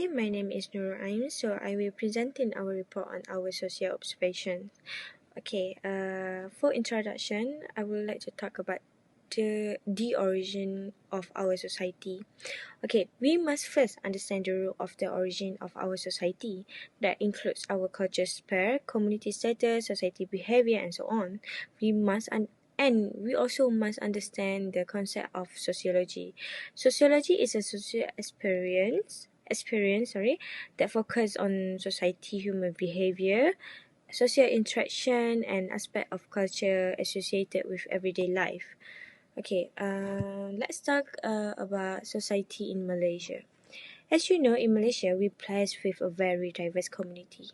My name is NURUL, so I will presenting our report on our social observations. Okay, for introduction, I would like to talk about the origin of our society. Okay, we must first understand the root of the origin of our society. That includes our culture sphere, community status, society behavior, and so on. And we also must understand the concept of sociology. Sociology is a social experience that focus on society human behavior, social interaction, and aspect of culture associated with everyday life. Okay, let's talk about society in Malaysia. As you know, in Malaysia, we blessed with a very diverse community,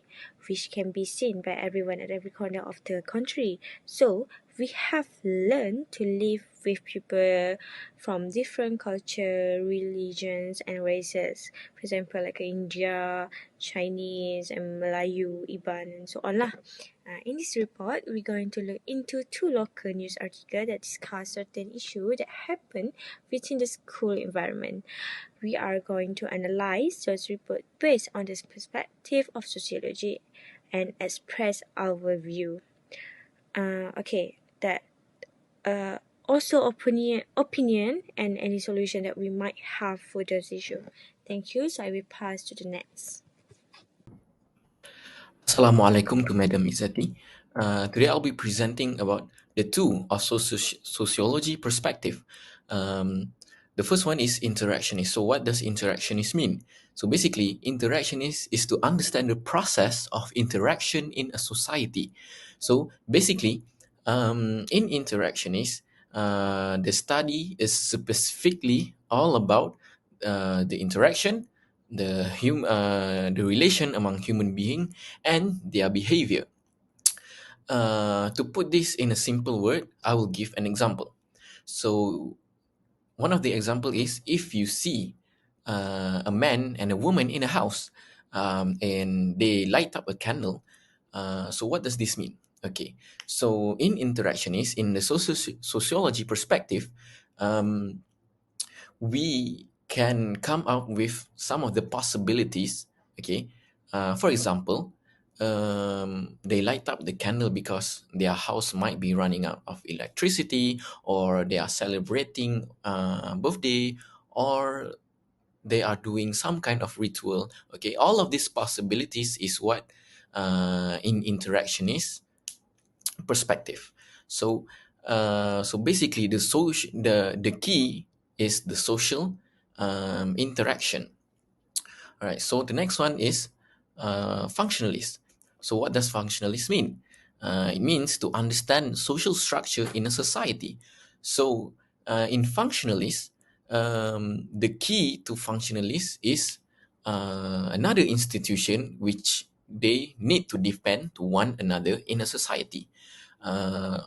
which can be seen by everyone at every corner of the country. So, we have learned to live with people from different culture, religions, and races. For example, like India, Chinese, and Melayu, Iban, and so on lah. In this report, we're going to look into two local news articles that discuss certain issues that happen within the school environment. We are going to analyze those reports based on the perspective of sociology and express our view. Also opinion and any solution that we might have for those issues. Thank you. So I will pass to the next. Assalamualaikum to Madam Izzati. Today I'll be presenting about the two of sociology perspective. The first one is interactionist. So what does interactionist mean? So basically, interactionist is to understand the process of interaction in a society. So basically, in interactionist, the study is specifically all about the interaction, the relation among human being and their behavior. To put this in a simple word, I will give an example. So one of the example is if you see a man and a woman in a house, and they light up a candle. So what does this mean? Okay, so in interactionist, in the sociology perspective, we can come up with some of the possibilities. Okay, for example, they light up the candle because their house might be running out of electricity, or they are celebrating birthday, or they are doing some kind of ritual. Okay, all of these possibilities is what in interactionist perspective. So basically the key is the social interaction. All right, so the next one is functionalist. So what does functionalist mean? It means to understand social structure in a society. So in functionalist, the key to functionalist is another institution which they need to depend to one another in a society. Uh,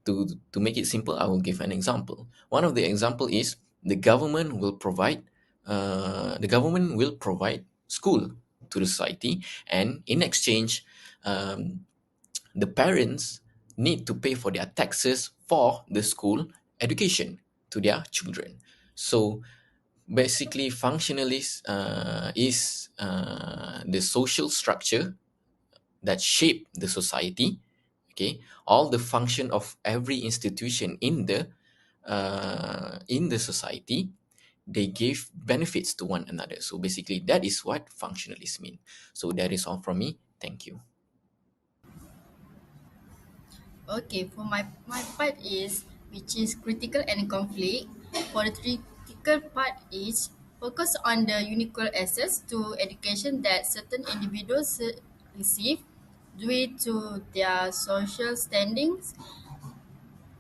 to make it simple, I will give an example. One of the example is the government will provide school to the society, and in exchange, the parents need to pay for their taxes for the school education to their children. So basically, functionalist is the social structure that shape the society. Okay, all the function of every institution in the society, they give benefits to one another. So basically, that is what functionalists mean. So that is all from me. Thank you. Okay, for my part is which is critical and conflict. For the critical part is focus on the unequal access to education that certain individuals receive due to their social standings.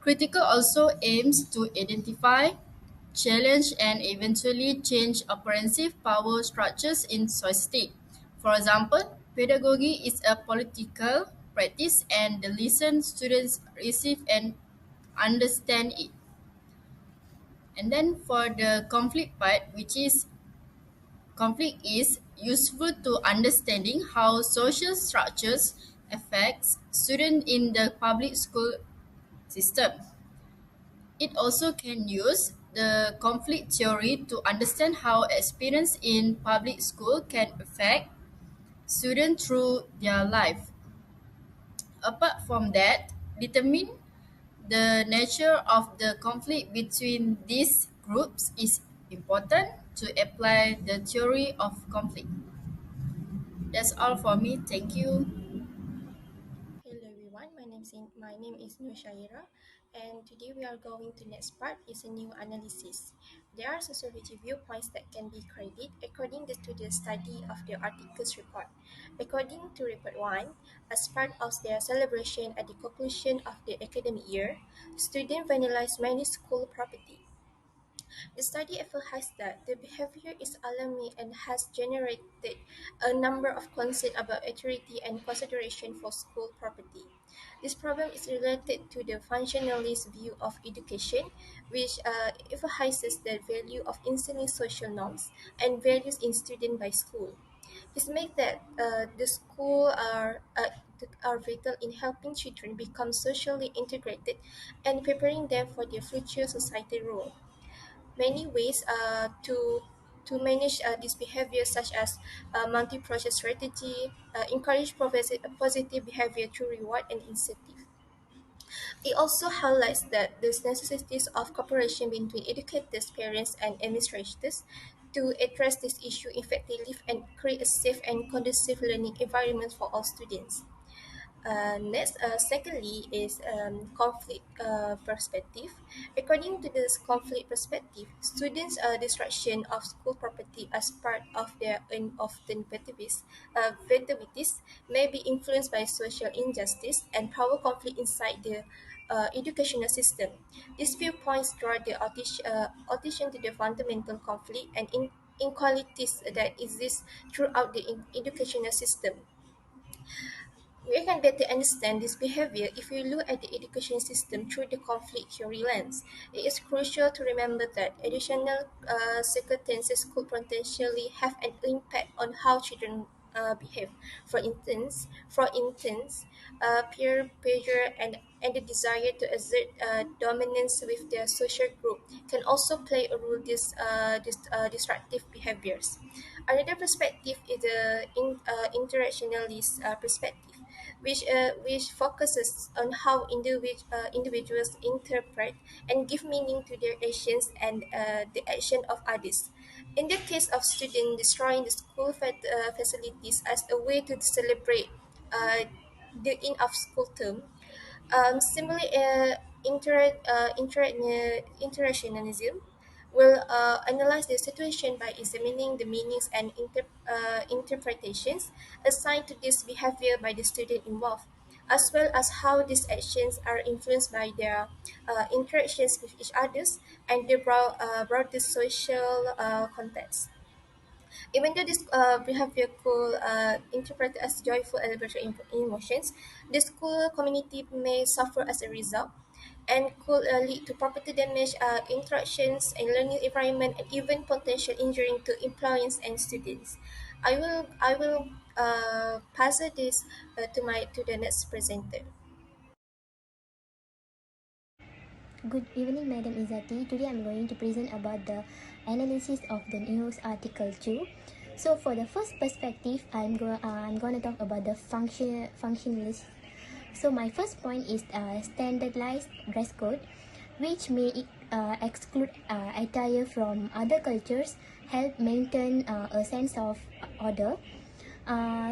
Critical also aims to identify, challenge, and eventually change oppressive power structures in society. For example, pedagogy is a political practice and the lesson students receive and understand it. And then for the conflict part, which is conflict is useful to understanding how social structures affects students in the public school system. It also can use the conflict theory to understand how experience in public school can affect students through their life. Apart from that, determine the nature of the conflict between these groups is important to apply the theory of conflict. That's all for me. Thank you. Hello everyone, my name is SHAHIRA, and today we are going to next part is a new analysis. There are sociology viewpoints that can be credited according to the study of the article's report. According to report 1, as part of their celebration at the conclusion of the academic year, students vandalized many school property. The study emphasized that the behavior is alarming and has generated a number of concerns about authority and consideration for school property. This problem is related to the functionalist view of education, which emphasizes the value of instilling social norms and values in students by school. This makes that the school are vital in helping children become socially integrated and preparing them for their future society role. Many ways to manage this behavior, such as multi-project strategy, encourage positive behavior through reward and incentive. It also highlights that the necessities of cooperation between educators, parents, and administrators to address this issue effectively and create a safe and conducive learning environment for all students. Secondly, is conflict perspective. According to this conflict perspective, students' destruction of school property as part of their often activities may be influenced by social injustice and power conflict inside the educational system. These viewpoints draw the attention to the fundamental conflict and inequalities that exist throughout the educational system. We can better understand this behavior if we look at the education system through the conflict theory lens. It is crucial to remember that additional circumstances could potentially have an impact on how children behave. For instance, peer pressure and the desire to exert dominance with their social group can also play a role in destructive behaviors. Another perspective is the interactionalist perspective, which focuses on how individuals interpret and give meaning to their actions and the action of others. In the case of students destroying the school facilities as a way to celebrate uh, the end of school term, similarly, internationalism will analyze the situation by examining the meanings and interpretations assigned to this behavior by the student involved, as well as how these actions are influenced by their interactions with each others and the broader social context. Even though this behavior could interpret as joyful celebration emotions, the school community may suffer as a result and could lead to property damage, interruptions in learning environment, and even potential injury to employees and students. I will pass this to the next presenter. Good evening, Madam Izati. Today I'm going to present about the analysis of the news article 2. So for the first perspective, I'm going to talk about the functionalist. So my first point is standardized dress code, which may exclude attire from other cultures, help maintain a sense of order.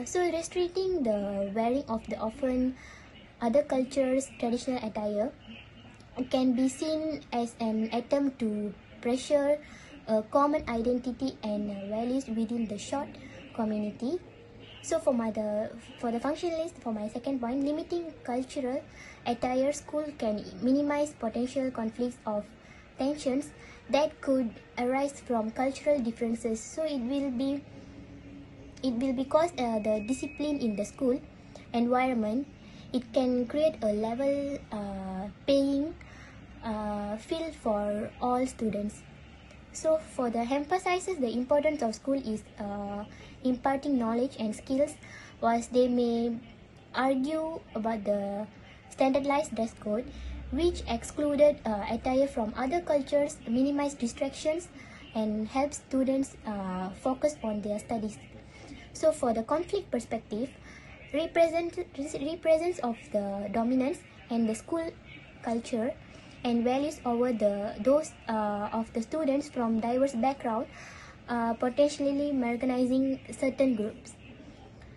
So restricting the wearing of the often other cultures' traditional attire can be seen as an attempt to pressure a common identity and values within the short community. So for the functionalist, for my second point, limiting cultural attire school can minimize potential conflicts of tensions that could arise from cultural differences. So it will be because the discipline in the school environment, it can create a level paying field for all students. So for the emphasizes the importance of school is imparting knowledge and skills, whilst they may argue about the standardized dress code, which excluded attire from other cultures, minimize distractions, and help students focus on their studies. So for the conflict perspective, represents of the dominance and the school culture and values over those of the students from diverse background, potentially marginalizing certain groups.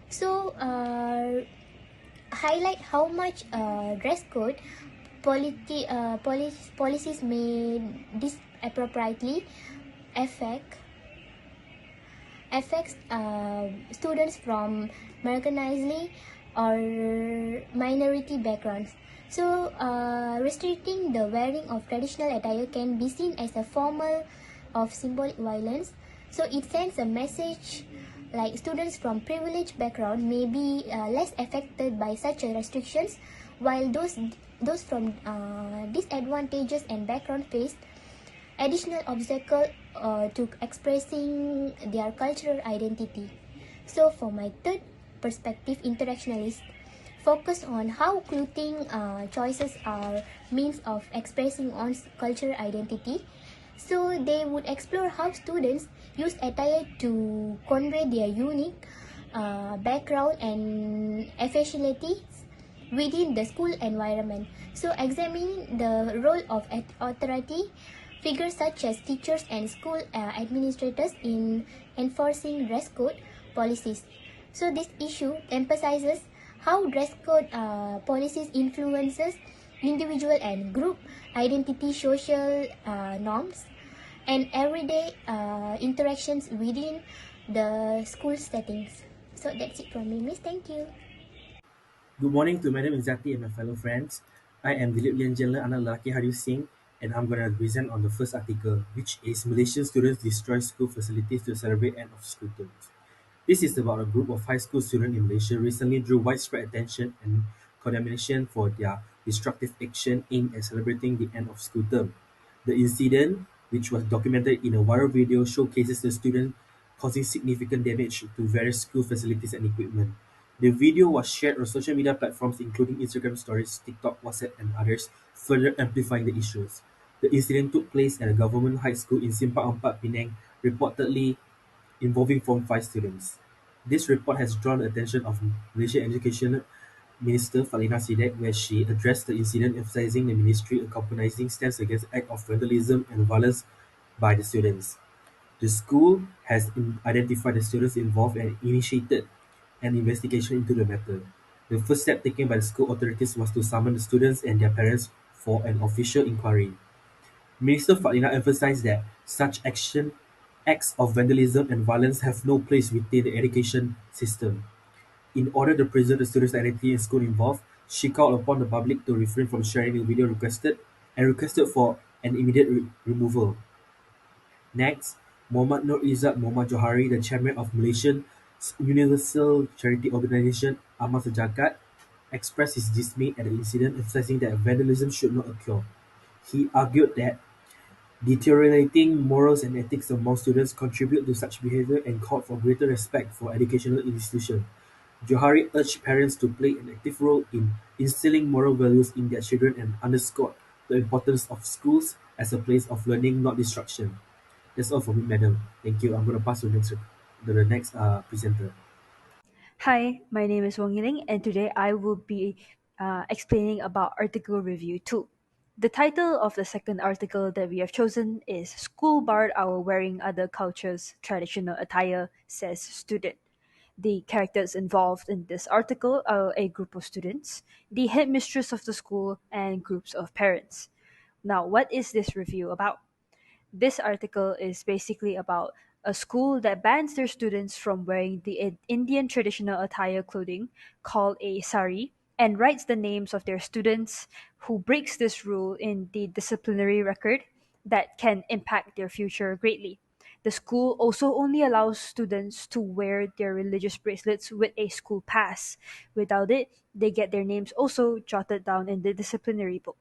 So highlight how much dress code policies may disappropriately affect affects students from marginalized or minority backgrounds. So, restricting the wearing of traditional attire can be seen as a form of symbolic violence. So, it sends a message like students from privileged background may be less affected by such restrictions, while those from disadvantages and background face additional obstacle to expressing their cultural identity. So for my third perspective, interactionalist focus on how clothing choices are means of expressing one's cultural identity. So they would explore how students use attire to convey their unique background and affiliations within the school environment. So examining the role of authority figures such as teachers and school administrators in enforcing dress code policies. So this issue emphasizes how dress code policies influences individual and group identity, social norms, and everyday interactions within the school settings. So that's it from me, Miss. Thank you. Good morning to Madam Izzati and my fellow friends. I am DELIP anak lelaki Hari Singh, and I'm going to present on the first article, which is Malaysian students destroy school facilities to celebrate end of school terms. This is about a group of high school students in Malaysia recently drew widespread attention and condemnation for their destructive action aimed at celebrating the end of school term. The incident, which was documented in a viral video, showcases the students causing significant damage to various school facilities and equipment. The video was shared on social media platforms including Instagram Stories, TikTok, WhatsApp, and others, further amplifying the issues. The incident took place at a government high school in Simpang Empat, Penang, reportedly involving Form 5 students. This report has drawn the attention of Malaysian Education Minister Falina Sidek, where she addressed the incident, emphasizing the ministry accompanying stance against acts of vandalism and violence by the students. The school has identified the students involved and initiated an investigation into the matter. The first step taken by the school authorities was to summon the students and their parents for an official inquiry. Minister Fadlina emphasized that such acts of vandalism and violence have no place within the education system. In order to preserve the students' identity and school involved, she called upon the public to refrain from sharing the video requested for an immediate removal. Next, Muhammad Nur Izzat Muhammad Johari, the chairman of Malaysian Universal Charity Organisation Amal Sejagat, expressed his dismay at the incident, emphasizing that vandalism should not occur. He argued that deteriorating morals and ethics among students contribute to such behavior and called for greater respect for educational institutions. Johari urged parents to play an active role in instilling moral values in their children and underscored the importance of schools as a place of learning, not destruction. That's all from me, madam. Thank you. I'm going to pass to the next presenter. Hi, my name is Wong Yiling, and today I will be explaining about article review 2. The title of the second article that we have chosen is School Barred Our Wearing Other Cultures' Traditional Attire, says student. The characters involved in this article are a group of students, the headmistress of the school, and groups of parents. Now, what is this review about? This article is basically about a school that bans their students from wearing the Indian traditional attire clothing called a sari and writes the names of their students who breaks this rule in the disciplinary record that can impact their future greatly. The school also only allows students to wear their religious bracelets with a school pass. Without it, they get their names also jotted down in the disciplinary book.